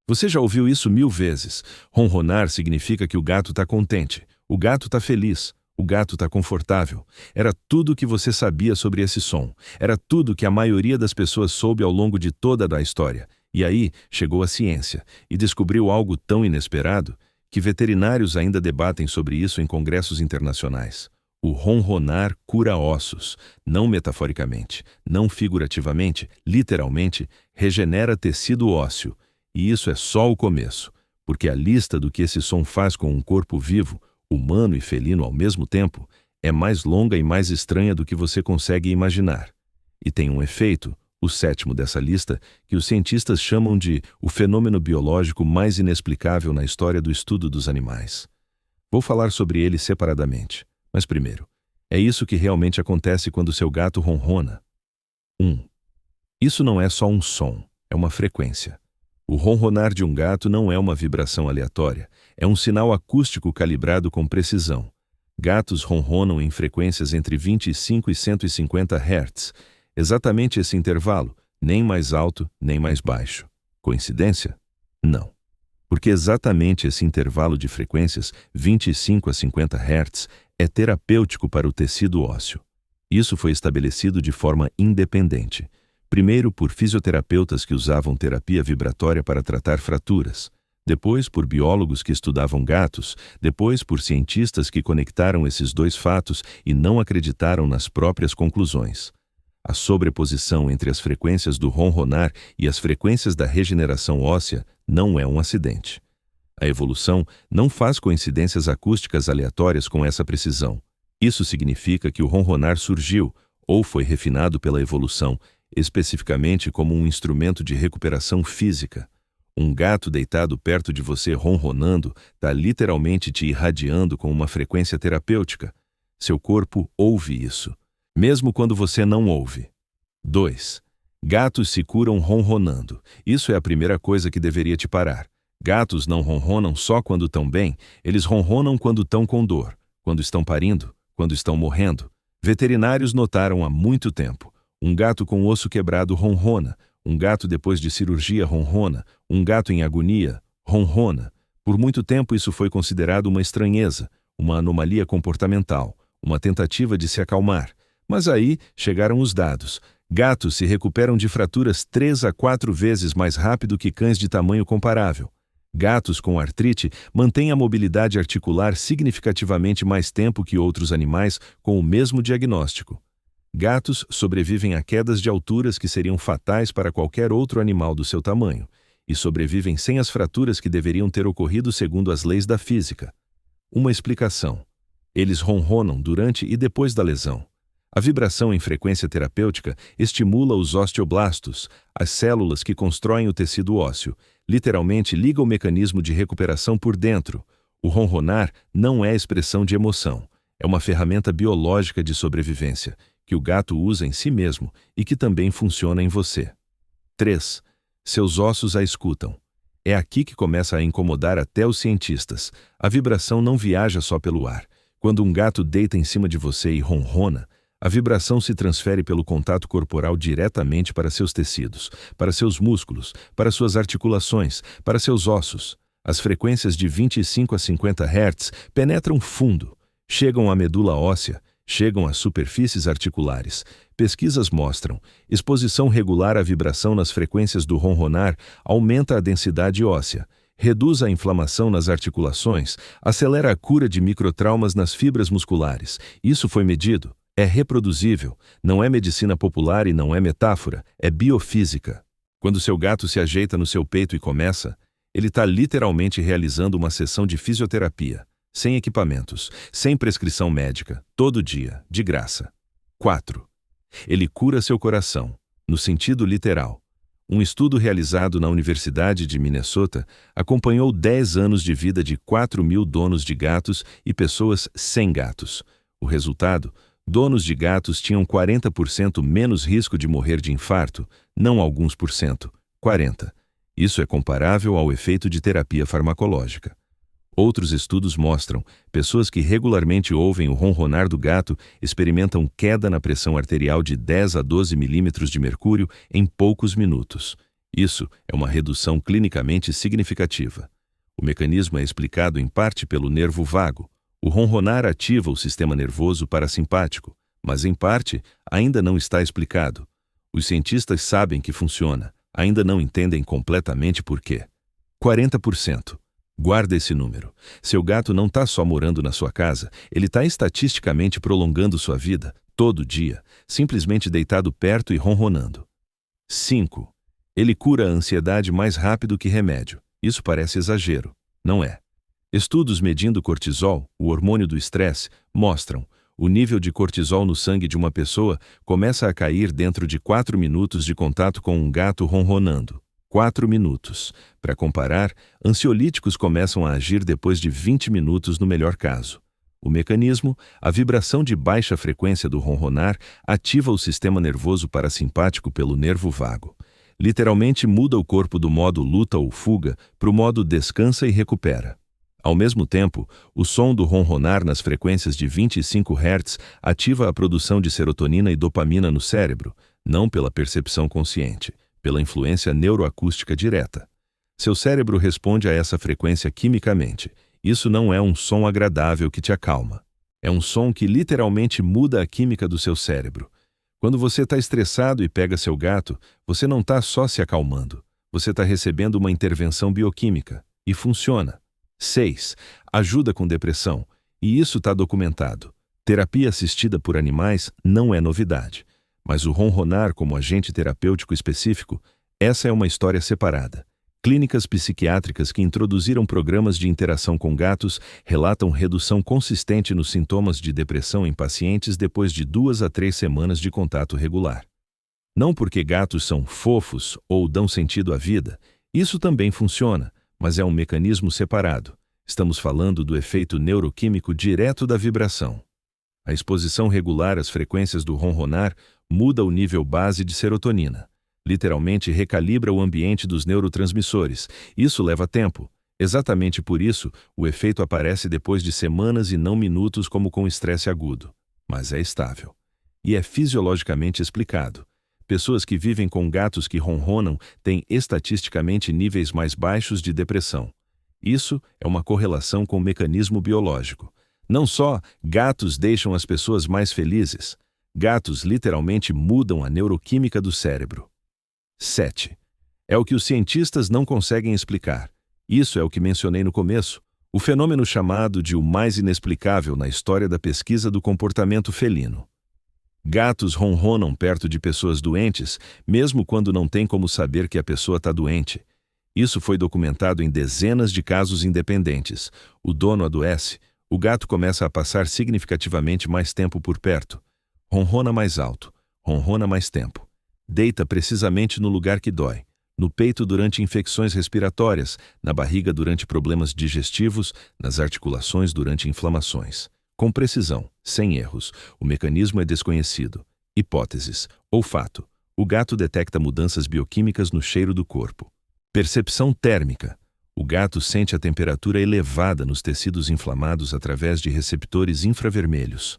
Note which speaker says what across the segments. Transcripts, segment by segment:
Speaker 1: Você já ouviu isso 1000 vezes. Ronronar significa que o gato está contente, o gato está feliz, o gato está confortável. Era tudo o que você sabia sobre esse som. Era tudo que a maioria das pessoas soube ao longo de toda a história. E aí chegou a ciência e descobriu algo tão inesperado que veterinários ainda debatem sobre isso em congressos internacionais. O ronronar cura ossos, não metaforicamente, não figurativamente, literalmente, regenera tecido ósseo. E isso é só o começo, porque a lista do que esse som faz com um corpo vivo, humano e felino ao mesmo tempo, é mais longa e mais estranha do que você consegue imaginar. E tem um efeito, o sétimo dessa lista, que os cientistas chamam de o fenômeno biológico mais inexplicável na história do estudo dos animais. Vou falar sobre ele separadamente, mas primeiro, é isso que realmente acontece quando seu gato ronrona. 1. Isso não é só um som, é uma frequência. O ronronar de um gato não é uma vibração aleatória, é um sinal acústico calibrado com precisão. Gatos ronronam em frequências entre 25 e 150 Hz. Exatamente esse intervalo, nem mais alto, nem mais baixo. Coincidência? Não. Porque exatamente esse intervalo de frequências, 25 a 50 Hz, é terapêutico para o tecido ósseo. Isso foi estabelecido de forma independente. Primeiro por fisioterapeutas que usavam terapia vibratória para tratar fraturas, depois por biólogos que estudavam gatos, depois por cientistas que conectaram esses dois fatos e não acreditaram nas próprias conclusões. A sobreposição entre as frequências do ronronar e as frequências da regeneração óssea não é um acidente. A evolução não faz coincidências acústicas aleatórias com essa precisão. Isso significa que o ronronar surgiu, ou foi refinado pela evolução, especificamente como um instrumento de recuperação física. Um gato deitado perto de você ronronando está literalmente te irradiando com uma frequência terapêutica. Seu corpo ouve isso, mesmo quando você não ouve. 2. Gatos se curam ronronando. Isso é a primeira coisa que deveria te parar. Gatos não ronronam só quando estão bem, eles ronronam quando estão com dor, quando estão parindo, quando estão morrendo. Veterinários notaram há muito tempo. Um gato com osso quebrado ronrona, um gato depois de cirurgia ronrona, um gato em agonia ronrona. Por muito tempo isso foi considerado uma estranheza, uma anomalia comportamental, uma tentativa de se acalmar. Mas aí chegaram os dados. Gatos se recuperam de fraturas 3 a 4 vezes mais rápido que cães de tamanho comparável. Gatos com artrite mantêm a mobilidade articular significativamente mais tempo que outros animais com o mesmo diagnóstico. Gatos sobrevivem a quedas de alturas que seriam fatais para qualquer outro animal do seu tamanho, e sobrevivem sem as fraturas que deveriam ter ocorrido segundo as leis da física. Uma explicação. Eles ronronam durante e depois da lesão. A vibração em frequência terapêutica estimula os osteoblastos, as células que constroem o tecido ósseo, literalmente liga o mecanismo de recuperação por dentro. O ronronar não é expressão de emoção, é uma ferramenta biológica de sobrevivência, que o gato usa em si mesmo e que também funciona em você. 3. Seus ossos a escutam. É aqui que começa a incomodar até os cientistas. A vibração não viaja só pelo ar. Quando um gato deita em cima de você e ronrona, a vibração se transfere pelo contato corporal diretamente para seus tecidos, para seus músculos, para suas articulações, para seus ossos. As frequências de 25 a 50 Hz penetram fundo, chegam à medula óssea, chegam às superfícies articulares. Pesquisas mostram, exposição regular à vibração nas frequências do ronronar aumenta a densidade óssea, reduz a inflamação nas articulações, acelera a cura de microtraumas nas fibras musculares. Isso foi medido. É reproduzível, não é medicina popular e não é metáfora, é biofísica. Quando seu gato se ajeita no seu peito e começa, ele está literalmente realizando uma sessão de fisioterapia, sem equipamentos, sem prescrição médica, todo dia, de graça. 4. Ele cura seu coração, no sentido literal. Um estudo realizado na Universidade de Minnesota acompanhou 10 anos de vida de 4.000 donos de gatos e pessoas sem gatos. O resultado: donos de gatos tinham 40% menos risco de morrer de infarto, não alguns por cento, 40%. Isso é comparável ao efeito de terapia farmacológica. Outros estudos mostram, pessoas que regularmente ouvem o ronronar do gato experimentam queda na pressão arterial de 10 a 12 milímetros de mercúrio em poucos minutos. Isso é uma redução clinicamente significativa. O mecanismo é explicado em parte pelo nervo vago. O ronronar ativa o sistema nervoso parasimpático, mas em parte ainda não está explicado. Os cientistas sabem que funciona, ainda não entendem completamente por quê. 40%. Guarda esse número. Seu gato não está só morando na sua casa, ele está estatisticamente prolongando sua vida, todo dia, simplesmente deitado perto e ronronando. 5. Ele cura a ansiedade mais rápido que remédio. Isso parece exagero, não é? Estudos medindo cortisol, o hormônio do estresse, mostram o nível de cortisol no sangue de uma pessoa começa a cair dentro de 4 minutos de contato com um gato ronronando. 4 minutos. Para comparar, ansiolíticos começam a agir depois de 20 minutos no melhor caso. O mecanismo, a vibração de baixa frequência do ronronar, ativa o sistema nervoso parasimpático pelo nervo vago. Literalmente muda o corpo do modo luta ou fuga para o modo descansa e recupera. Ao mesmo tempo, o som do ronronar nas frequências de 25 Hz ativa a produção de serotonina e dopamina no cérebro, não pela percepção consciente, pela influência neuroacústica direta. Seu cérebro responde a essa frequência quimicamente. Isso não é um som agradável que te acalma. É um som que literalmente muda a química do seu cérebro. Quando você está estressado e pega seu gato, você não está só se acalmando. Você está recebendo uma intervenção bioquímica. E funciona. 6. Ajuda com depressão. E isso está documentado. Terapia assistida por animais não é novidade. Mas o ronronar como agente terapêutico específico, essa é uma história separada. Clínicas psiquiátricas que introduziram programas de interação com gatos relatam redução consistente nos sintomas de depressão em pacientes depois de 2 a 3 semanas de contato regular. Não porque gatos são fofos ou dão sentido à vida, isso também funciona, mas é um mecanismo separado. Estamos falando do efeito neuroquímico direto da vibração. A exposição regular às frequências do ronronar muda o nível base de serotonina. Literalmente recalibra o ambiente dos neurotransmissores. Isso leva tempo. Exatamente por isso, o efeito aparece depois de semanas e não minutos como com estresse agudo. Mas é estável. E é fisiologicamente explicado. Pessoas que vivem com gatos que ronronam têm estatisticamente níveis mais baixos de depressão. Isso é uma correlação com o mecanismo biológico. Não só gatos deixam as pessoas mais felizes. Gatos literalmente mudam a neuroquímica do cérebro. 7. É o que os cientistas não conseguem explicar. Isso é o que mencionei no começo. O fenômeno chamado de o mais inexplicável na história da pesquisa do comportamento felino. Gatos ronronam perto de pessoas doentes, mesmo quando não tem como saber que a pessoa está doente. Isso foi documentado em dezenas de casos independentes. O dono adoece, o gato começa a passar significativamente mais tempo por perto. Ronrona mais alto, ronrona mais tempo. Deita precisamente no lugar que dói, no peito durante infecções respiratórias, na barriga durante problemas digestivos, nas articulações durante inflamações. Com precisão, sem erros, o mecanismo é desconhecido. Hipóteses. Olfato. O gato detecta mudanças bioquímicas no cheiro do corpo. Percepção térmica. O gato sente a temperatura elevada nos tecidos inflamados através de receptores infravermelhos.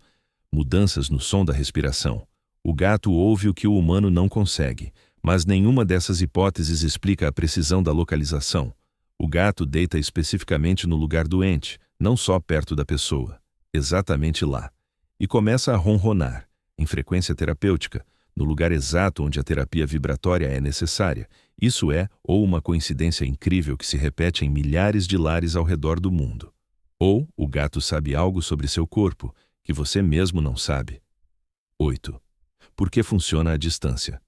Speaker 1: Mudanças no som da respiração. O gato ouve o que o humano não consegue, mas nenhuma dessas hipóteses explica a precisão da localização. O gato deita especificamente no lugar doente, não só perto da pessoa, exatamente lá, e começa a ronronar, em frequência terapêutica, no lugar exato onde a terapia vibratória é necessária. Isso é ou uma coincidência incrível que se repete em milhares de lares ao redor do mundo. Ou o gato sabe algo sobre seu corpo, que você mesmo não sabe. 8. Por que funciona à distância?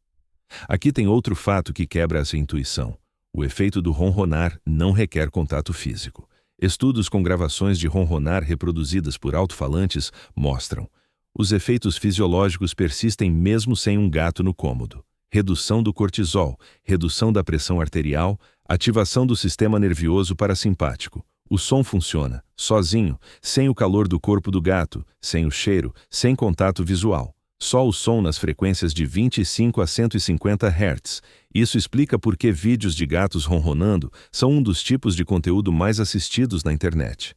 Speaker 1: Aqui tem outro fato que quebra essa intuição. O efeito do ronronar não requer contato físico. Estudos com gravações de ronronar reproduzidas por alto-falantes mostram. Os efeitos fisiológicos persistem mesmo sem um gato no cômodo. Redução do cortisol, redução da pressão arterial, ativação do sistema nervioso parasimpático. O som funciona, sozinho, sem o calor do corpo do gato, sem o cheiro, sem contato visual. Só o som nas frequências de 25 a 150 Hz. Isso explica por que vídeos de gatos ronronando são um dos tipos de conteúdo mais assistidos na internet.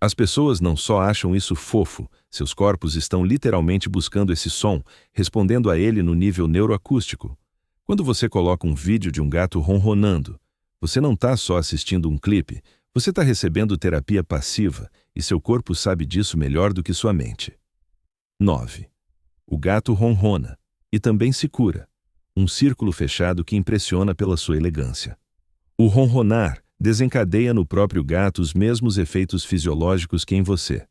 Speaker 1: As pessoas não só acham isso fofo, seus corpos estão literalmente buscando esse som, respondendo a ele no nível neuroacústico. Quando você coloca um vídeo de um gato ronronando, você não está só assistindo um clipe, você está recebendo terapia passiva e seu corpo sabe disso melhor do que sua mente. 9. O gato ronrona e também se cura. Um círculo fechado que impressiona pela sua elegância. O ronronar desencadeia no próprio gato os mesmos efeitos fisiológicos que em você.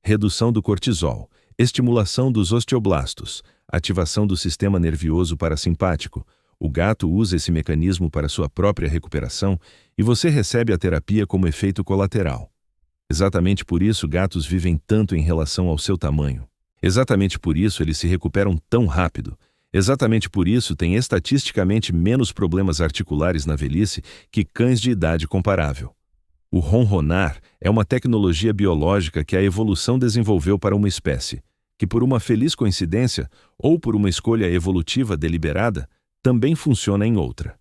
Speaker 1: Redução do cortisol, estimulação dos osteoblastos, ativação do sistema nervioso parasimpático. O gato usa esse mecanismo para sua própria recuperação e você recebe a terapia como efeito colateral. Exatamente por isso gatos vivem tanto em relação ao seu tamanho. Exatamente por isso eles se recuperam tão rápido. Exatamente por isso têm estatisticamente menos problemas articulares na velhice que cães de idade comparável. O ronronar é uma tecnologia biológica que a evolução desenvolveu para uma espécie, que por uma feliz coincidência ou por uma escolha evolutiva deliberada, também funciona em outra.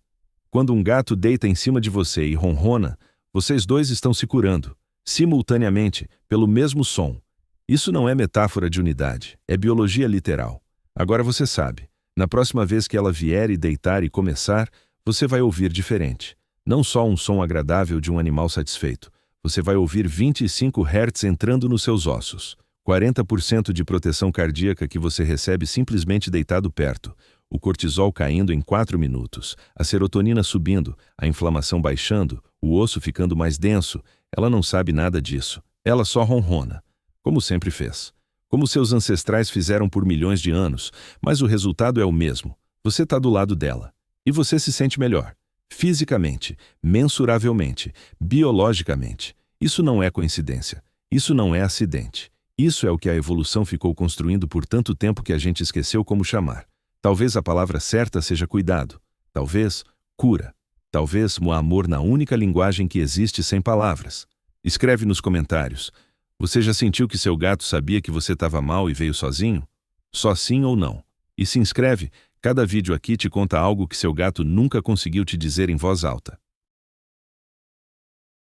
Speaker 1: Quando um gato deita em cima de você e ronrona, vocês dois estão se curando, simultaneamente, pelo mesmo som. Isso não é metáfora de unidade, é biologia literal. Agora você sabe, na próxima vez que ela vier e deitar e começar, você vai ouvir diferente. Não só um som agradável de um animal satisfeito. Você vai ouvir 25 Hz entrando nos seus ossos. 40% de proteção cardíaca que você recebe simplesmente deitado perto. O cortisol caindo em 4 minutos. A serotonina subindo, a inflamação baixando, o osso ficando mais denso. Ela não sabe nada disso. Ela só ronrona. Como sempre fez. Como seus ancestrais fizeram por milhões de anos. Mas o resultado é o mesmo. Você está do lado dela. E você se sente melhor. Fisicamente, mensuravelmente, biologicamente. Isso não é coincidência. Isso não é acidente. Isso é o que a evolução ficou construindo por tanto tempo que a gente esqueceu como chamar. Talvez a palavra certa seja cuidado. Talvez cura. Talvez amor na única linguagem que existe sem palavras. Escreve nos comentários. Você já sentiu que seu gato sabia que você estava mal e veio sozinho? Só sim ou não? E se inscreve. Cada vídeo aqui te conta algo que seu gato nunca conseguiu te dizer em voz alta.